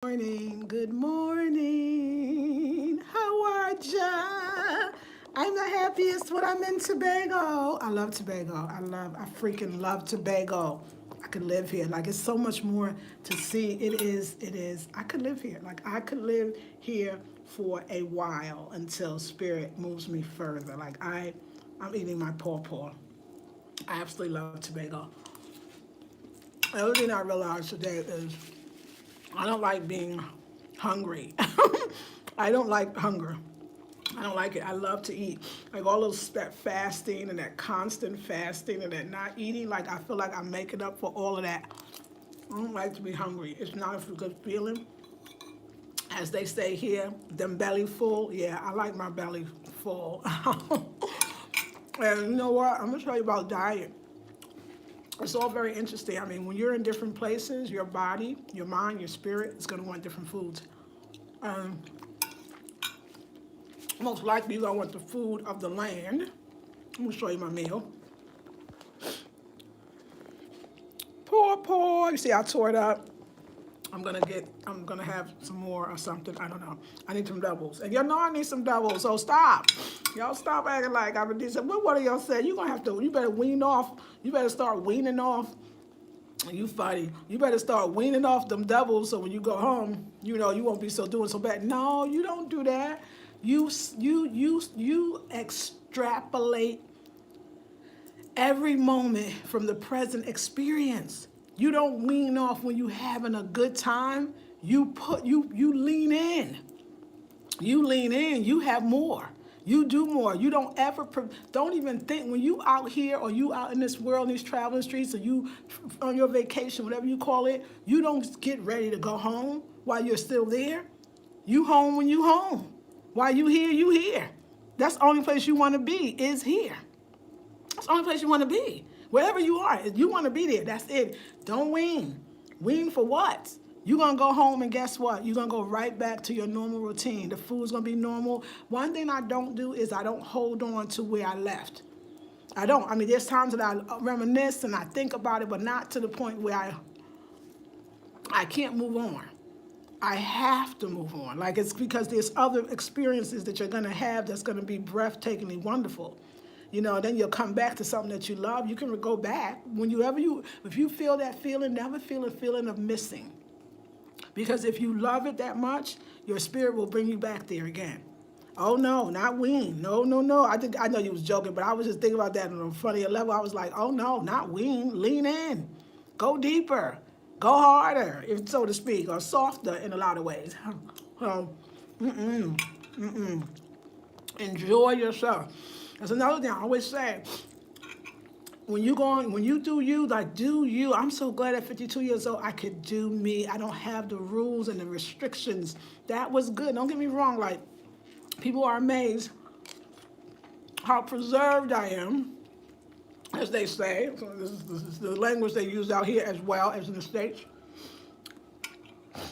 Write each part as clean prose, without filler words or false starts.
Good morning. How are ya? I'm the happiest when I'm in Tobago. I love Tobago. I freaking love Tobago. I could live here. Like, it's so much more to see. It is. I could live here. Like, I could live here for a while until spirit moves me further. I'm eating my pawpaw. I absolutely love Tobago. The other thing I realized today is I don't like being hungry. I don't like hunger. I don't like it. I love to eat. Like all those that fasting and that constant fasting and that not eating. Like I feel like I'm making up for all of that. I don't like to be hungry. It's not a good feeling. As they say here, them belly full. Yeah, I like my belly full. And you know what? I'm gonna tell you about diet. It's all very interesting. I mean, when you're in different places, your body, your mind, your spirit is going to want different foods. Um, Most likely, you're going to want the food of the land. I'm going to show you my meal. Poor. You see, I tore it up. I'm gonna have some more or something. I don't know. I need some doubles. And y'all know I need some doubles, so stop. Y'all stop acting like I'm a decent. What one of y'all said? You better wean off. You better start weaning off. You funny. You better start weaning off them doubles so when you go home, you know, you won't be so doing so bad. No, you don't do that. You extrapolate every moment from the present experience. You don't wean off when you having a good time. You lean in. You lean in. You have more. You do more. You don't even think when you out here or you out in this world, in these traveling streets, or you on your vacation, whatever you call it, you don't get ready to go home while you're still there. You home when you home. While you here. That's the only place you want to be is here. That's the only place you want to be. Wherever you are, if you want to be there, that's it. Don't wean. Wean for what? You're going to go home and guess what? You're going to go right back to your normal routine. The food's going to be normal. One thing I don't do is I don't hold on to where I left. I don't. I mean, there's times that I reminisce and I think about it, but not to the point where I can't move on. I have to move on. Like it's because there's other experiences that you're going to have that's going to be breathtakingly wonderful. You know, then you'll come back to something that you love. You can go back if you feel that feeling, never feel a feeling of missing. Because if you love it that much, your spirit will bring you back there again. Oh no, not wean. No. I know you was joking, but I was just thinking about that on a funnier level. I was like, oh no, not wean. Lean in. Go deeper. Go harder, if so to speak, or softer in a lot of ways. So, enjoy yourself. That's another thing I always say. When you do you, like do you. I'm so glad at 52 years old I could do me. I don't have the rules and the restrictions. That was good. Don't get me wrong. Like people are amazed how preserved I am, as they say. So this is the language they use out here as well as in the States.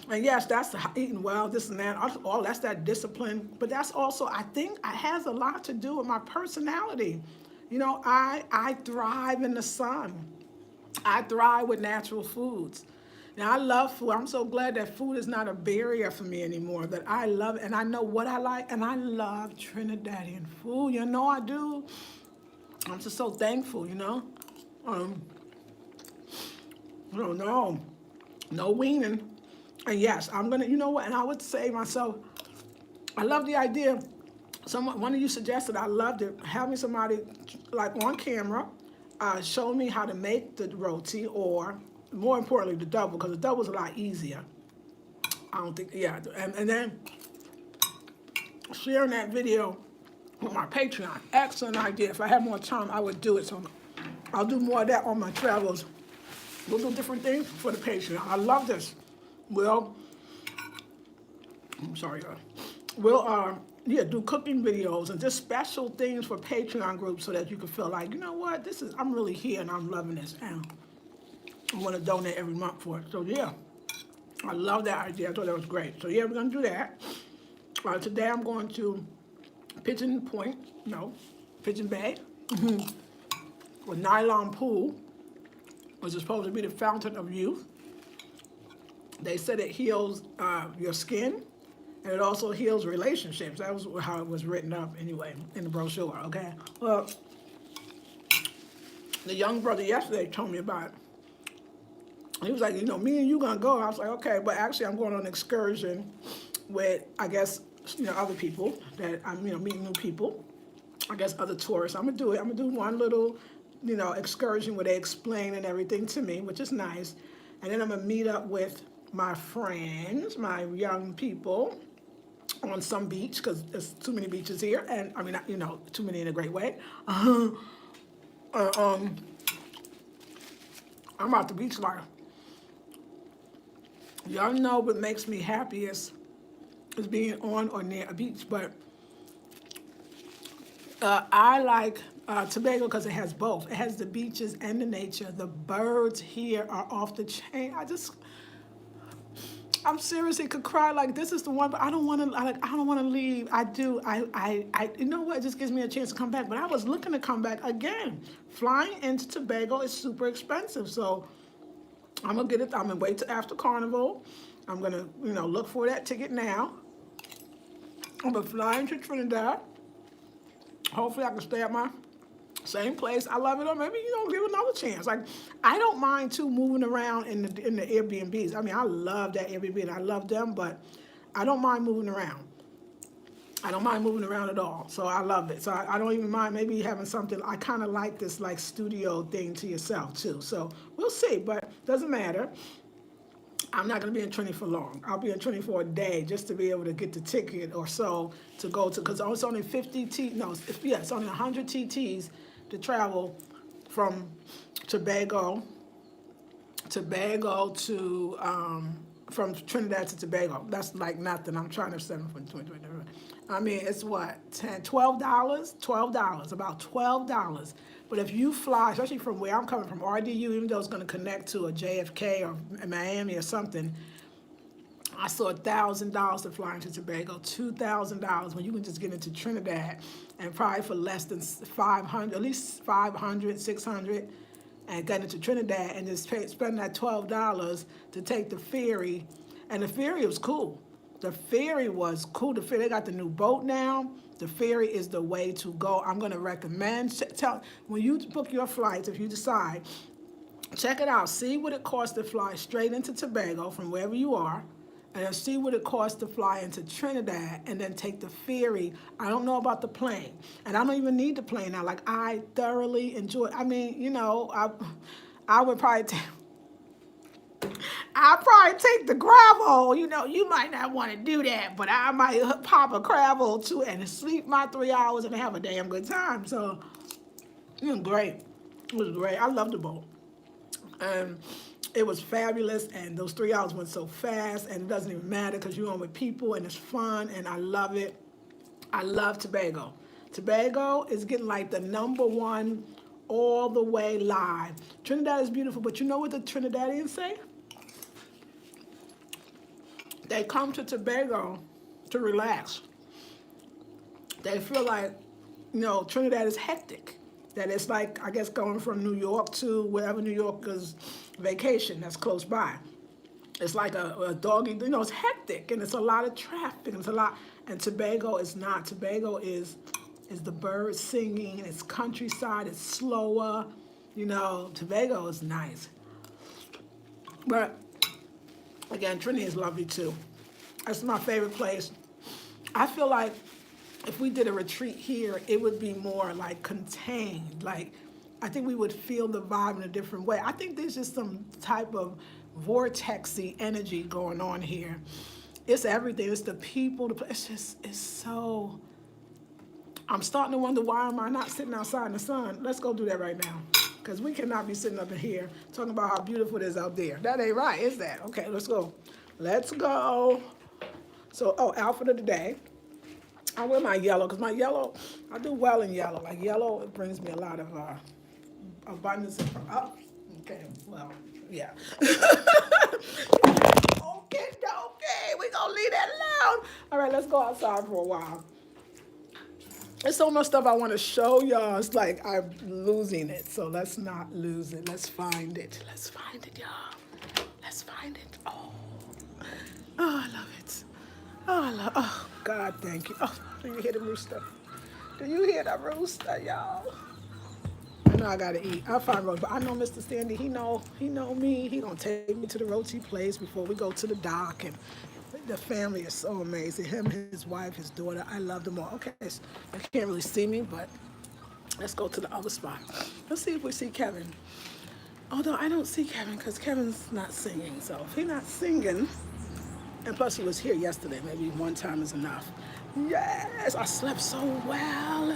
And yes, that's the eating well, this and that, all that's that discipline. But that's also, I think, it has a lot to do with my personality. You know, I thrive in the sun. I thrive with natural foods. Now, I love food. I'm so glad that food is not a barrier for me anymore, that I love it, and I know what I like, and I love Trinidadian food. You know I do. I'm just so thankful, you know. No, no weaning. And yes, I'm gonna, you know what? And I would say myself, I love the idea. One of you suggested, I loved it, having somebody like on camera show me how to make the roti, or more importantly, the double, because the double's a lot easier. I don't think, yeah. And then sharing that video with my Patreon. Excellent idea. If I had more time, I would do it. So I'll do more of that on my travels. We'll do different things for the Patreon. I love this. I'm sorry, we'll do cooking videos and just special things for Patreon groups so that you can feel like, you know what, I'm really here and I'm loving this, and I want to donate every month for it. So yeah, I love that idea. I thought that was great. So yeah, we're gonna do that. Today I'm going to Pigeon Bay, a nylon pool, which is supposed to be the fountain of youth. They said it heals your skin, and it also heals relationships. That was how it was written up anyway in the brochure, okay? Well, the young brother yesterday told me about it. He was like, you know, me and you gonna go. I was like, okay, but actually I'm going on an excursion with, I guess, you know, other people that I'm, you know, meeting new people. I guess other tourists. I'm gonna do it. I'm gonna do one little, you know, excursion where they explain and everything to me, which is nice. And then I'm gonna meet up with my friends, my young people, on some beach because there's too many beaches here, and I mean, you know, too many in a great way. I'm out the beach life. Y'all know what makes me happiest is being on or near a beach, but I like Tobago because it has both. It has the beaches and the nature. The birds here are off the chain. I'm seriously could cry like this is the one, but I don't want to. Like I don't want to leave. I do. You know what? It just gives me a chance to come back. But I was looking to come back again. Flying into Tobago is super expensive, so I'm gonna get it. I'm gonna wait till after Carnival. I'm gonna, you know, look for that ticket now. I'm gonna fly into Trinidad. Hopefully, I can stay at my same place. I love it, or maybe, you know, give it another chance. Like, I don't mind too moving around in the Airbnbs. I mean, I love that Airbnb and I love them, but I don't mind moving around. I don't mind moving around at all. So I love it. So I don't even mind maybe having something. I kind of like this like studio thing to yourself too. So we'll see, but doesn't matter. I'm not going to be in Trinity for long. I'll be in Trinity for a day just to be able to get the ticket or so to go to, because it's only 50 T, no, it's only 100 TTs to travel from Tobago to, from Trinidad to Tobago. That's like nothing. I'm trying to send from 2020. I mean, it's what, $12? $12, about $12. But if you fly, especially from where I'm coming from, RDU, even though it's going to connect to a JFK or Miami or something, I saw $1,000 to fly into Tobago, $2,000 when you can just get into Trinidad, and probably for less than 500, at least 500, 600, and get into Trinidad and just spend that $12 to take the ferry. And the ferry was cool. The ferry was cool. They got the new boat now. The ferry is the way to go. I'm going to recommend, when you book your flights, if you decide, check it out. See what it costs to fly straight into Tobago from wherever you are, and then see what it costs to fly into Trinidad and then take the ferry. I don't know about the plane, and I don't even need the plane now. Like, I thoroughly enjoy it. I mean, you know, I would probably I'll probably take the gravel. You know, you might not want to do that, but I might pop a gravel too and sleep my 3 hours and have a damn good time. So it was great. It was great. I loved the boat. And it was fabulous, and those 3 hours went so fast, and it doesn't even matter because you're on with people and it's fun, and I love it. I love Tobago. Tobago is getting like the #1 all the way live. Trinidad is beautiful, but you know what the Trinidadians say? They come to Tobago to relax. They feel like, you know, Trinidad is hectic. That it's like, I guess, going from New York to wherever New Yorkers vacation that's close by. It's like a doggy, you know, it's hectic, and it's a lot of traffic, and it's a lot, and Tobago is not. Tobago is the birds singing, it's countryside, it's slower, you know, Tobago is nice. But again, Trinity is lovely too. That's my favorite place. I feel like if we did a retreat here, it would be more like contained. Like, I think we would feel the vibe in a different way. I think there's just some type of vortexy energy going on here. It's everything. It's the people. It's so. I'm starting to wonder, why am I not sitting outside in the sun? Let's go do that right now. Because we cannot be sitting up in here talking about how beautiful it is out there. That ain't right, is that? Okay, let's go. Let's go. So, outfit of the day. I wear my yellow, because my yellow, I do well in yellow. Like, yellow, it brings me a lot of abundance. Okay, well, yeah. Okay, we're going to leave that alone. All right, let's go outside for a while. There's so much stuff I want to show y'all. It's like I'm losing it. So let's not lose it. Let's find it. Let's find it, y'all. Let's find it. Oh, Oh, I love it. Oh, I love. Oh, God, thank you. Oh, do you hear the rooster? Do you hear the rooster, y'all? I know I gotta eat. I'll find Rose, but I know Mr. Stanley. He know me. He gonna take me to the roti place before we go to the dock, and the family is so amazing. Him, his wife, his daughter. I love them all. Okay, so you can't really see me, but let's go to the other spot. Let's see if we see Kevin. Although I don't see Kevin because Kevin's not singing. So if he's not singing, and plus he was here yesterday, maybe one time is enough. Yes, I slept so well.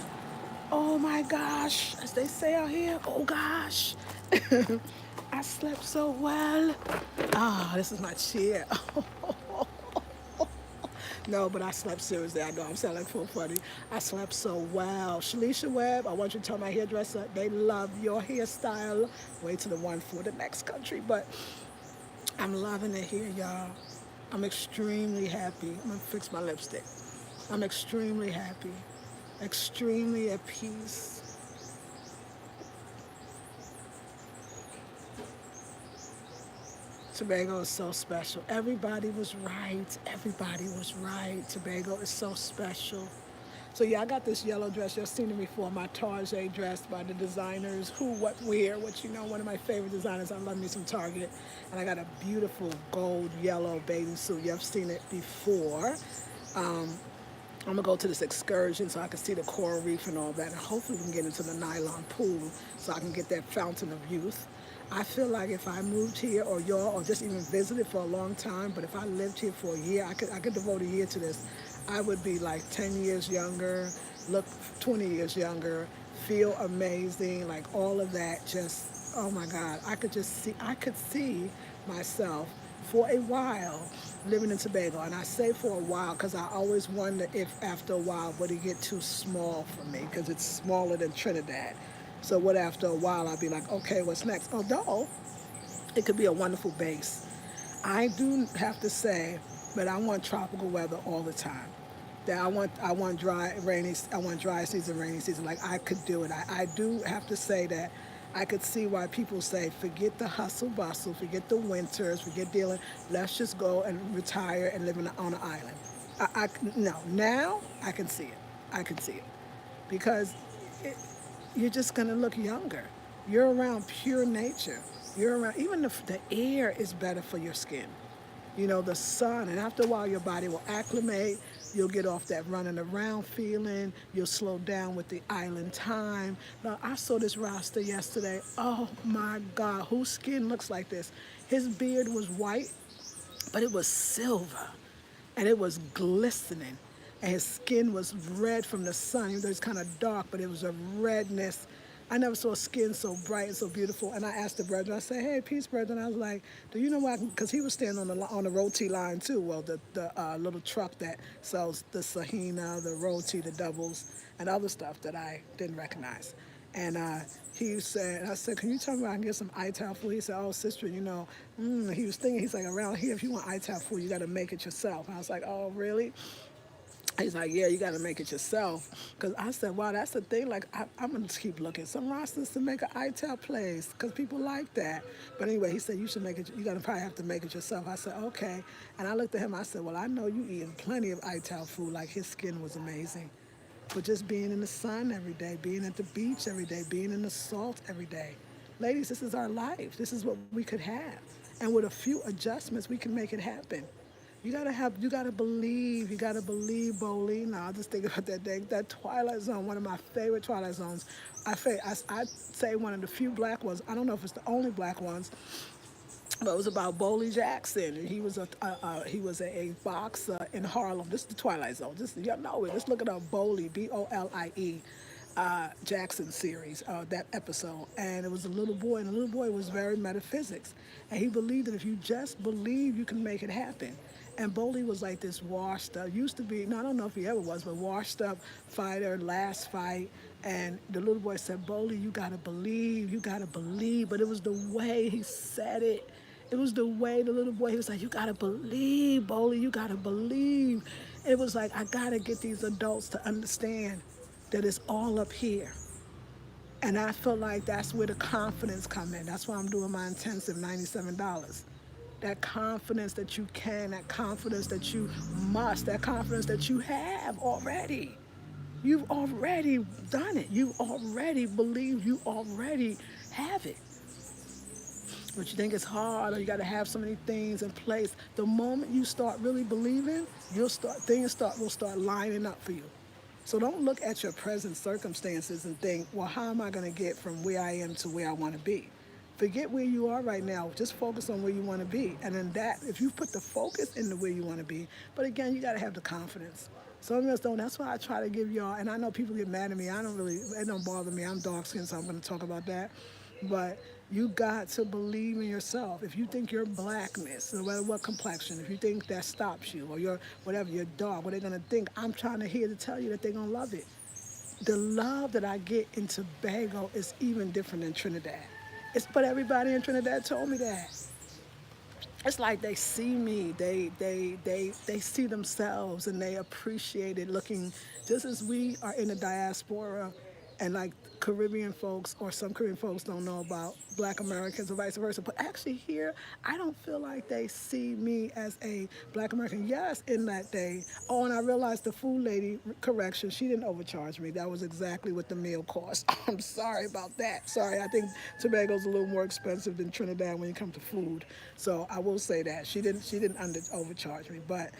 Oh my gosh, as they say out here, oh gosh. I slept so well. Ah, this is my chair. No, but I slept seriously. I know I'm sounding like full funny. I slept so well. Shalisha Webb, I want you to tell my hairdresser they love your hairstyle. Wait till the one for the next country. But I'm loving it here, y'all. I'm extremely happy. I'm gonna fix my lipstick. I'm extremely happy, extremely at peace. Tobago is so special. Everybody was right. Everybody was right. Tobago is so special. So yeah, I got this yellow dress. You've seen it before. My Target dress by the designers. Who, what, where, what you know. One of my favorite designers. I love me some Target. And I got a beautiful gold yellow bathing suit. You've seen it before. I'm gonna go to this excursion so I can see the coral reef and all that, and hopefully we can get into the nylon pool so I can get that fountain of youth. I feel like if I moved here, or y'all, or just even visited for a long time, but if I lived here for a year, I could devote a year to this. I would be like 10 years younger, look 20 years younger, feel amazing, like all of that. Just oh my God, I could see myself for a while living in Tobago. And I say for a while because I always wonder if after a while would it get too small for me because it's smaller than Trinidad. So what after a while I'd be like, okay, what's next? Although it could be a wonderful base. I do have to say that I want tropical weather all the time. That I want dry season, rainy season. Like I could do it. I do have to say that I could see why people say forget the hustle bustle, forget the winters, forget dealing. Let's just go and retire and live on an island. I no, now I can see it. I can see it because it, you're just gonna look younger. You're around pure nature. You're around even the air is better for your skin. You know, the sun, and after a while your body will acclimate. You'll get off that running around feeling. You'll slow down with the island time. Now, I saw this roster yesterday. Oh my God, whose skin looks like this? His beard was white, but it was silver and it was glistening. And his skin was red from the sun. Even though it's kind of dark, but it was a redness. I never saw skin so bright and so beautiful. And I asked the brethren, I said, hey, peace, brethren. I was like, do you know why? Because he was standing on the roti line too. Well, the little truck that sells the sahina, the roti, the doubles, and other stuff that I didn't recognize. And he said, I said, can you tell me where I can get some Ital food? He said, oh, sister, he was thinking, he's like, around here, if you want Ital food, you got to make it yourself. And I was like, oh, really? He's like, yeah, you got to make it yourself. Because I said, wow, that's the thing. Like, I'm going to keep looking. Some rosters to make an ITEL place because people like that. But anyway, he said, you should make it. You're going to probably have to make it yourself. I said, okay. And I looked at him. I said, well, I know you eating plenty of ITEL food. Like, his skin was amazing. But just being in the sun every day, being at the beach every day, being in the salt every day. Ladies, this is our life. This is what we could have. And with a few adjustments, we can make it happen. You gotta believe, Bowley. Now I just think about that day, that Twilight Zone, one of my favorite Twilight Zones. I'd say one of the few black ones. I don't know if it's the only black ones, but it was about Bowley Jackson, and he was a boxer in Harlem. This is the Twilight Zone. Just y'all know it. Just look it up, Bowley, Bolie. Jackson series, that episode, and it was a little boy, and the little boy was very metaphysics, and he believed that if you just believe, you can make it happen. And Boley was like this washed up, used to be, no, I don't know if he ever was, but washed up fighter, last fight, and the little boy said, Boley, you gotta believe, but it was the way he said it. It was the way the little boy, he was like, you gotta believe, Boley, you gotta believe. It was like, I gotta get these adults to understand that it's all up here. And I feel like that's where the confidence come in. That's why I'm doing my intensive $97. that confidence that you can, that confidence that you must, that confidence that you have already. You've already done it. You already believe. You already have it. But you think it's hard, or you got to have so many things in place. The moment you start really believing, will start lining up for you. So don't look at your present circumstances and think, well, how am I going to get from where I am to where I want to be? Forget where you are right now. Just focus on where you want to be. And then that, if you put the focus into where you want to be, but again, you got to have the confidence. Some of us don't. That's why I try to give y'all, and I know people get mad at me. It don't bother me. I'm dark skinned, so I'm going to talk about that. But you got to believe in yourself. If you think your blackness, no matter what complexion, if you think that stops you, or your whatever, your dark, what they're gonna think, I'm trying to here to tell you that they're gonna love it. The love that I get in Tobago is even different than Trinidad. But everybody in Trinidad told me that. It's like they see me, they see themselves, and they appreciate it looking just as we are in the diaspora, and like Caribbean folks or some Caribbean folks don't know about Black Americans or vice versa. But actually here, I don't feel like they see me as a Black American. Yes, in that day. Oh, and I realized the food lady, correction, she didn't overcharge me. That was exactly what the meal cost. I'm sorry about that. Sorry, I think Tobago's a little more expensive than Trinidad when it comes to food. So I will say that. She didn't overcharge me. But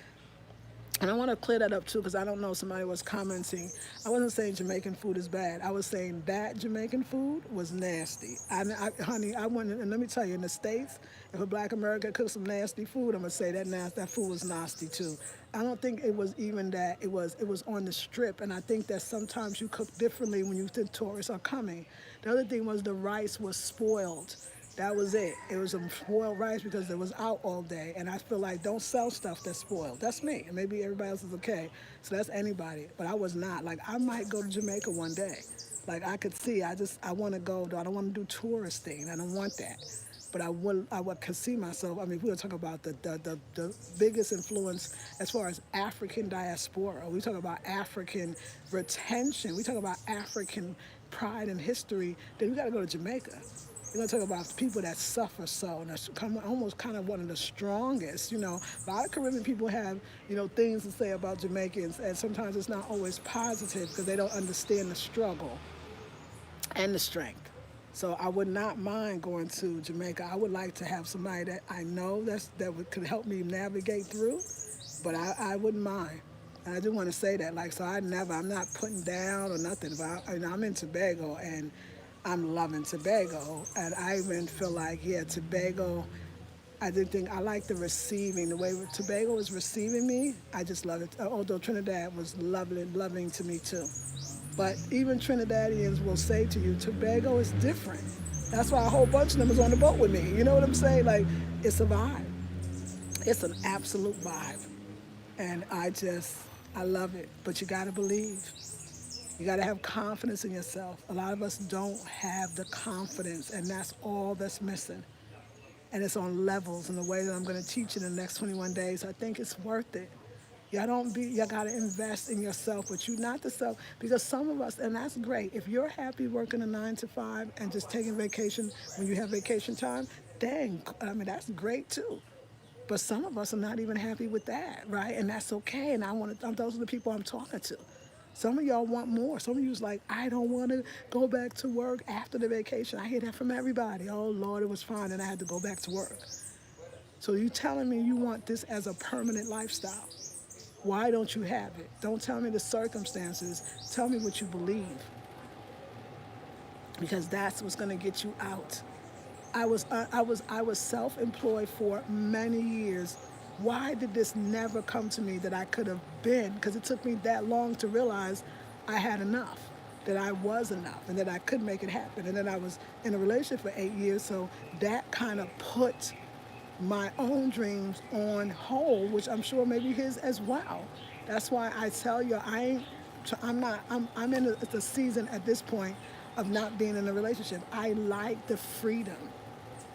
and I want to clear that up too, because I don't know, somebody was commenting. I wasn't saying Jamaican food is bad. I was saying that Jamaican food was nasty. Honey, I went, and let me tell you, in the States, if a Black American cooks some nasty food, I'm gonna say that food was nasty too. I don't think it was even that. It was on the strip, and I think that sometimes you cook differently when you think tourists are coming. The other thing was the rice was spoiled. That was it. It was a spoiled rice because it was out all day. And I feel like don't sell stuff that's spoiled. That's me. And maybe everybody else is okay. So that's anybody. But I was not. Like, I might go to Jamaica one day. Like, I could see. I want to go, though. I don't want to do tourist thing. I don't want that. But could see myself. I mean, we were talking about the biggest influence as far as African diaspora. We talk about African retention. We talk about African pride and history. Then we got to go to Jamaica. You're gonna talk about people that suffer so, and that's almost kind of one of the strongest. A lot of Caribbean people have, things to say about Jamaicans, and sometimes it's not always positive because they don't understand the struggle and the strength. So I would not mind going to Jamaica. I would like to have somebody that I know could help me navigate through, but I wouldn't mind. And I do want to say that, so I'm not putting down or nothing, but I'm in Tobago, and I'm loving Tobago, and I even feel like, yeah, Tobago, I did think I like the receiving, the way Tobago is receiving me. I just love it. Although Trinidad was loving to me too. But even Trinidadians will say to you, Tobago is different. That's why a whole bunch of them is on the boat with me. You know what I'm saying? Like, it's a vibe. It's an absolute vibe. And I love it. But you gotta believe. You got to have confidence in yourself. A lot of us don't have the confidence, and that's all that's missing. And it's on levels, and the way that I'm going to teach in the next 21 days, I think it's worth it. You got to invest in yourself, but you not the self, because some of us, and that's great. If you're happy working a 9 to 5 and just taking vacation when you have vacation time, dang, I mean, that's great too. But some of us are not even happy with that, right? And that's okay. And those are the people I'm talking to. Some of y'all want more. Some of you's like, I don't want to go back to work after the vacation. I hear that from everybody. Oh, Lord, it was fine, and I had to go back to work. So you telling me you want this as a permanent lifestyle. Why don't you have it? Don't tell me the circumstances. Tell me what you believe. Because that's what's going to get you out. I was self-employed for many years. Why did this never come to me that I could have been? Because it took me that long to realize I had enough, that I was enough, and that I could make it happen. And then I was in a relationship for 8 years, so that kind of put my own dreams on hold, which I'm sure maybe his as well. That's why I tell you, I'm in the season at this point of not being in a relationship. I like the freedom.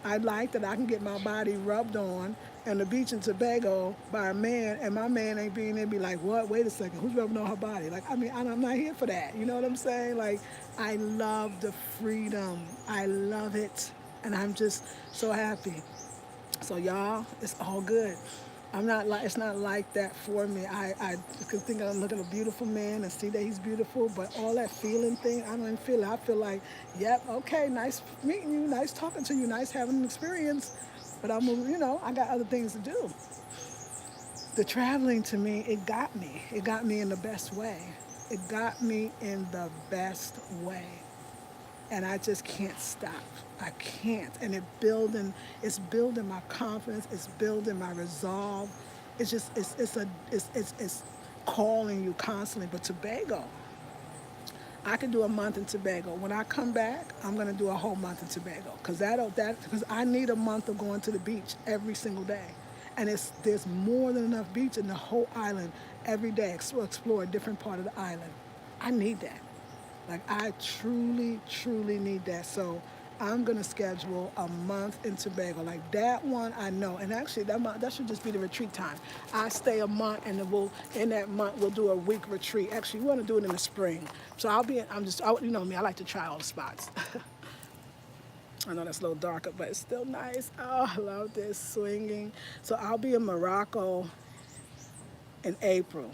I like that I can get my body rubbed on on the beach in Tobago by a man, and my man ain't being there, be like, what? Wait a second, who's rubbing on her body? Like, I mean, I'm not here for that. You know what I'm saying? Like, I love the freedom. I love it. And I'm just so happy. So y'all, it's all good. I'm not like it's not like that for me. I can think I'm looking at a beautiful man and see that he's beautiful, but all that feeling thing, I don't even feel it. I feel like, yep, okay, nice meeting you, nice talking to you, nice having an experience, but I got other things to do. The traveling to me, it got me. It got me in the best way. It got me in the best way. And I just can't stop. I can't. And it's building my confidence. It's building my resolve. It's calling you constantly. But Tobago, I could do a month in Tobago. When I come back, I'm gonna do a whole month in Tobago because I need a month of going to the beach every single day, and there's more than enough beach in the whole island every day. Explore a different part of the island. I need that. Like I truly, truly need that. So I'm gonna schedule a month in Tobago. Like that one, I know. And actually, that should just be the retreat time. I stay a month, and then in that month we'll do a week retreat. Actually, we want to do it in the spring. So you know me. I like to try all the spots. I know that's a little darker, but it's still nice. Oh, I love this swinging. So I'll be in Morocco in April.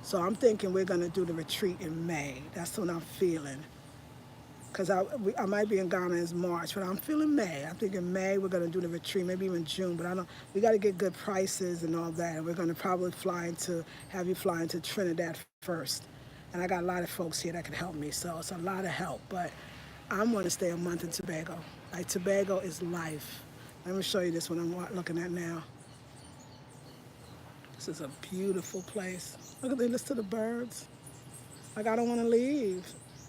So I'm thinking we're gonna do the retreat in May. That's what I'm feeling. Because I might be in Ghana in March, but I'm feeling May. I'm thinking May we're gonna do the retreat, maybe even June. But I don't. We got to get good prices and all that. And we're gonna probably have you fly into Trinidad first. And I got a lot of folks here that can help me, so it's a lot of help. But I'm gonna stay a month in Tobago. Like Tobago is life. Let me show you this one I'm looking at now. This is a beautiful place. Look at they listen to the birds. Like I don't want to leave.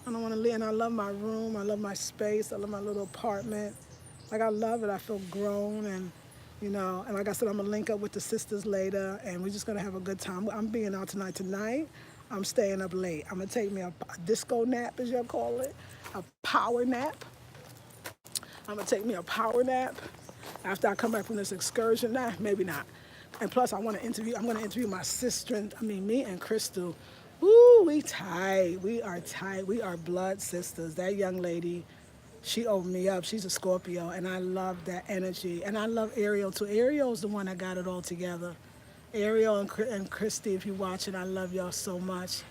I don't want to leave. And I love my room. I love my space. I love my little apartment. Like I love it. I feel grown and like I said, I'm gonna link up with the sisters later, and we're just gonna have a good time. I'm being out tonight. Tonight, I'm staying up late. I'm gonna take me a disco nap, as y'all call it, a power nap. I'm gonna take me a power nap after I come back from this excursion. Nah, maybe not. And plus, I'm gonna interview my sister. Me and Crystal. Woo, we tight. We are tight. We are blood sisters. That young lady, she opened me up. She's a Scorpio, and I love that energy. And I love Ariel too. Ariel's the one that got it all together. Ariel and Christy, if you're watching, I love y'all so much.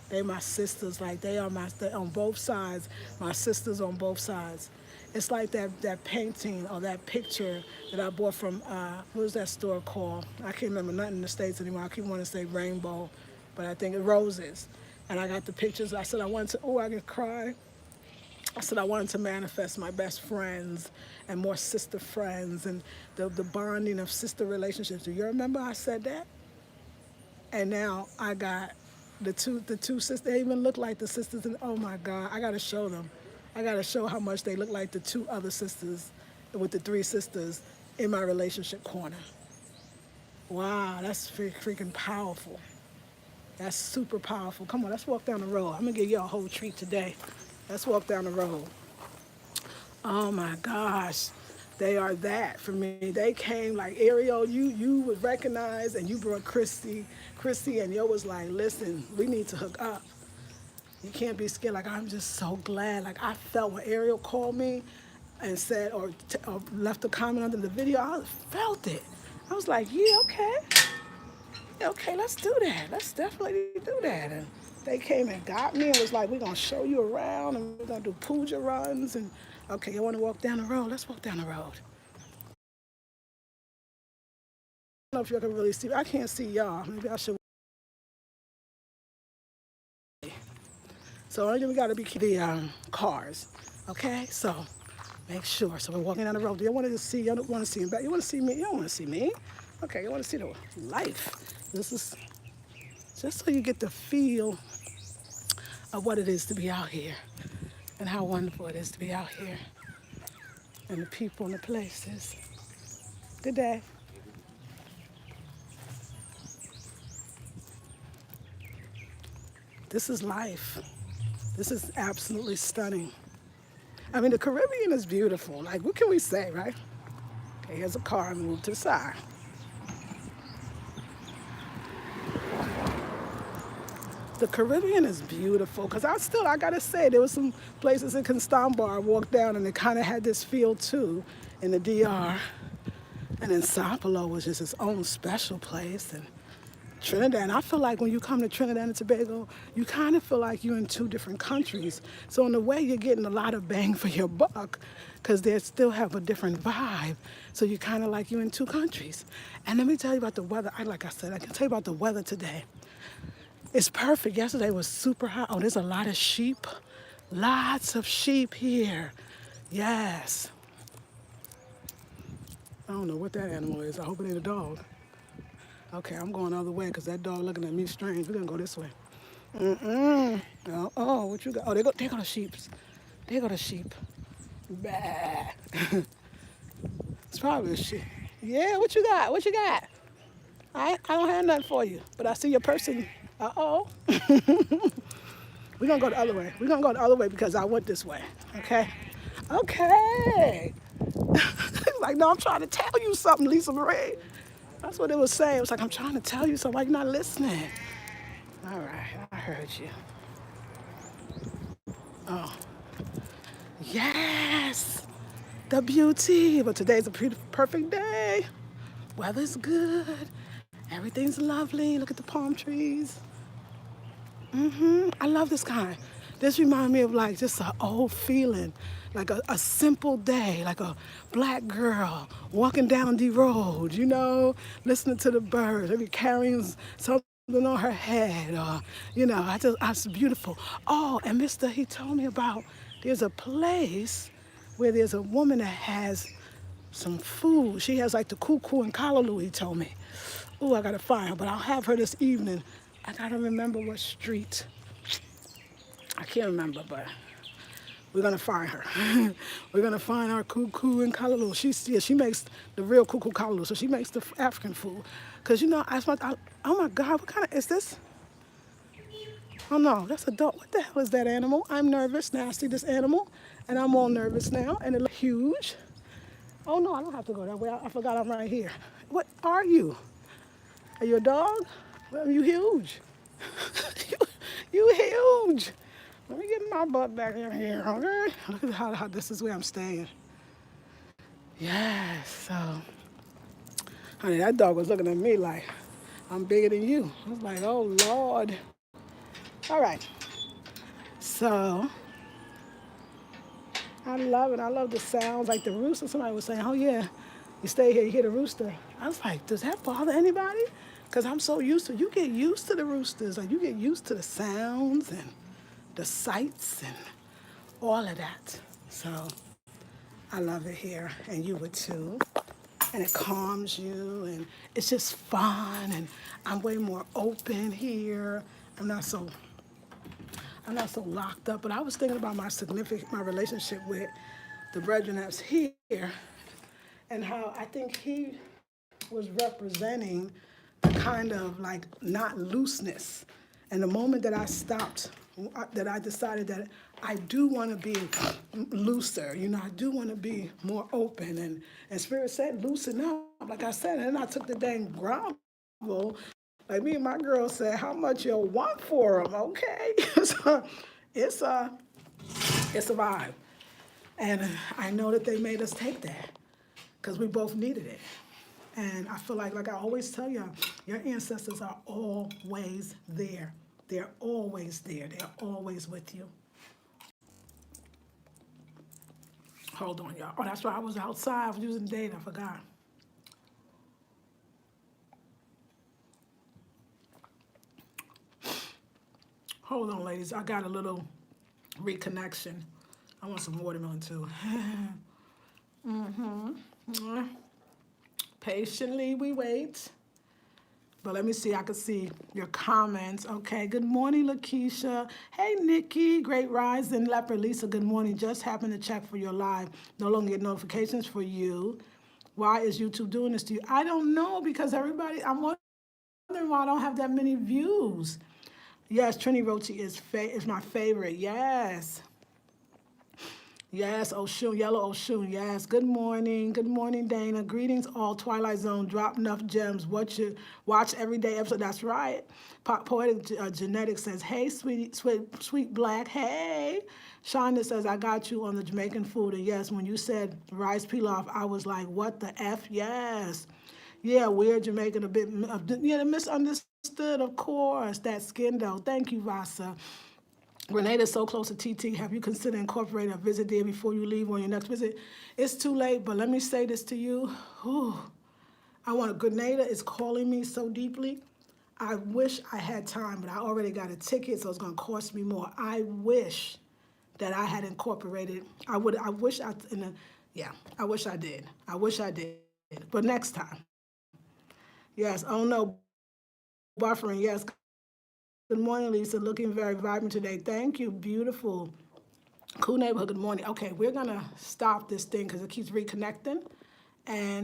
They my sisters. Like they on both sides. My sisters on both sides. It's like that painting or that picture that I bought from, what was that store called? I can't remember nothing in the States anymore. I keep wanting to say Rainbow, but I think it's Roses. And I got the pictures. I said I can cry. I said I wanted to manifest my best friends and more sister friends and the bonding of sister relationships. Do you remember I said that? And now I got the two sisters. They even look like the sisters. And oh my God, I got to show them. I got to show how much they look like the two other sisters with the three sisters in my relationship corner. Wow, that's freaking powerful. That's super powerful. Come on, let's walk down the road. I'm going to give you a whole treat today. Let's walk down the road. Oh my gosh. They are that for me. They came like Ariel, you would recognize, and you brought Christy, and yo was like, listen, we need to hook up. You can't be scared. Like, I'm just so glad. Like, I felt when Ariel called me and said, or left a comment under the video, I felt it. I was like, yeah, okay. Yeah, okay, let's do that. Let's definitely do that. And they came and got me and was like, we're going to show you around and we're going to do puja runs. And, okay, you want to walk down the road? Let's walk down the road. I don't know if y'all can really see. I can't see y'all. Maybe I should. So we got to be the cars, okay? So make sure. So we're walking down the road. Do you want to see? You don't want to see him back? You want to see me? You don't want to see me? Okay, you want to see the life. This is just so you get the feel of what it is to be out here and how wonderful it is to be out here and the people and the places. Good day. This is life. This is absolutely stunning. I mean, the Caribbean is beautiful. Like, what can we say, right? Okay, here's a car. I'm moved to the side. The Caribbean is beautiful because I gotta say, there was some places in Constanbar I walked down and it kind of had this feel too in the DR. And then Sao Paulo was just its own special place. And Trinidad, and I feel like when you come to Trinidad and Tobago, you kind of feel like you're in two different countries. So in a way, you're getting a lot of bang for your buck because they still have a different vibe. So you kind of like you're in two countries. And let me tell you about the weather. Like I said, I can tell you about the weather today. It's perfect. Yesterday was super hot. Oh, there's a lot of sheep. Lots of sheep here. Yes. I don't know what that animal is. I hope it ain't a dog. Okay, I'm going the other way because that dog looking at me strange. We're going to go this way. Oh, what you got? Oh, there go the sheep. There go the sheep. Bah. It's probably a sheep. Yeah, what you got? What you got? I don't have nothing for you, but I see your person. Uh-oh. We're going to go the other way. We're going to go the other way because I went this way. Okay? Okay. Like, no, I'm trying to tell you something, Lisa Marie. That's what it was saying. It was like, I'm trying to tell you something. Why you not listening? All right, I heard you. Oh, yes, the beauty. But today's a perfect day. Weather's good. Everything's lovely. Look at the palm trees. I love this kind. This reminds me of like just an old feeling, like a simple day, like a black girl walking down the road, you know, listening to the birds, maybe carrying something on her head, or, you know, it's beautiful. Oh, and he told me about, there's a place where there's a woman that has some food. She has like the cuckoo and callaloo, he told me. Oh, I gotta find her, but I'll have her this evening. I gotta remember what street. I can't remember, but we're gonna find her. We're gonna find our cuckoo and callaloo. She makes the real cuckoo callaloo, so she makes the African food. Cause you know, oh my God, what kind of is this? Oh no, that's a dog. What the hell is that animal? I'm nervous now. I see this animal, and I'm all nervous now, and it looks huge. Oh no, I don't have to go that way. I forgot I'm right here. What are you? Are you a dog? Well, you huge. you huge. Let me get my butt back in here, okay? Look at how this is where I'm staying. Yes, so, honey, that dog was looking at me like, I'm bigger than you. I was like, oh, Lord. All right, so, I love it. I love the sounds, like the rooster. Somebody was saying, oh, yeah, you stay here, you hear the rooster. I was like, does that bother anybody? Because I'm so you get used to the roosters. Like, you get used to the sounds and the sights and all of that. So I love it here, and you would too. And it calms you, and it's just fun, and I'm way more open here. I'm not so locked up. But I was thinking about my relationship with the brethren that's here, and how I think he was representing the kind of like not looseness. And the moment that I stopped, that I decided that I do want to be looser, you know, I do want to be more open. And Spirit said, loosen up, like I said. And then I took the dang grovel. Like me and my girl said, how much you want for them, okay? So it's a vibe. And I know that they made us take that because we both needed it. And I feel like I always tell y'all, your ancestors are always there. They're always there. They're always with you. Hold on, y'all. Oh, that's right. I was outside. I was using data. I forgot. Hold on, ladies. I got a little reconnection. I want some watermelon, too. Patiently, we wait. But let me see, I can see your comments. Okay, good morning, Lakeisha. Hey, Nikki, great rising. Leopard Lisa, good morning. Just happened to check for your live. No longer get notifications for you. Why is YouTube doing this to you? I don't know, because I'm wondering why I don't have that many views. Yes, Trini Rochi is my favorite, yes. Yes, Oshun, yellow Oshun. Yes. Good morning. Good morning, Dana. Greetings, all Twilight Zone. Drop enough gems. Watch every day episode. That's right. Poetic Genetics says, "Hey, sweet black. Hey." Shonda says, "I got you on the Jamaican food." And yes, when you said rice pilaf, I was like, "What the f?" Yes. Yeah, we're Jamaican a bit. Yeah, misunderstood, of course. That skin though. Thank you, Rasa. Renee is so close to TT. Have you considered incorporating a visit there before you leave on your next visit? It's too late, but let me say this to you. Whew. Grenada is calling me so deeply. I wish I had time, but I already got a ticket, so it's going to cost me more. I wish that I had incorporated. I wish I, yeah, I wish I did. I wish I did. But next time. Yes, oh no, buffering. Yes, good morning, Lisa. Looking very vibrant today. Thank you. Beautiful. Cool neighborhood. Good morning. Okay, we're going to stop this thing because it keeps reconnecting. And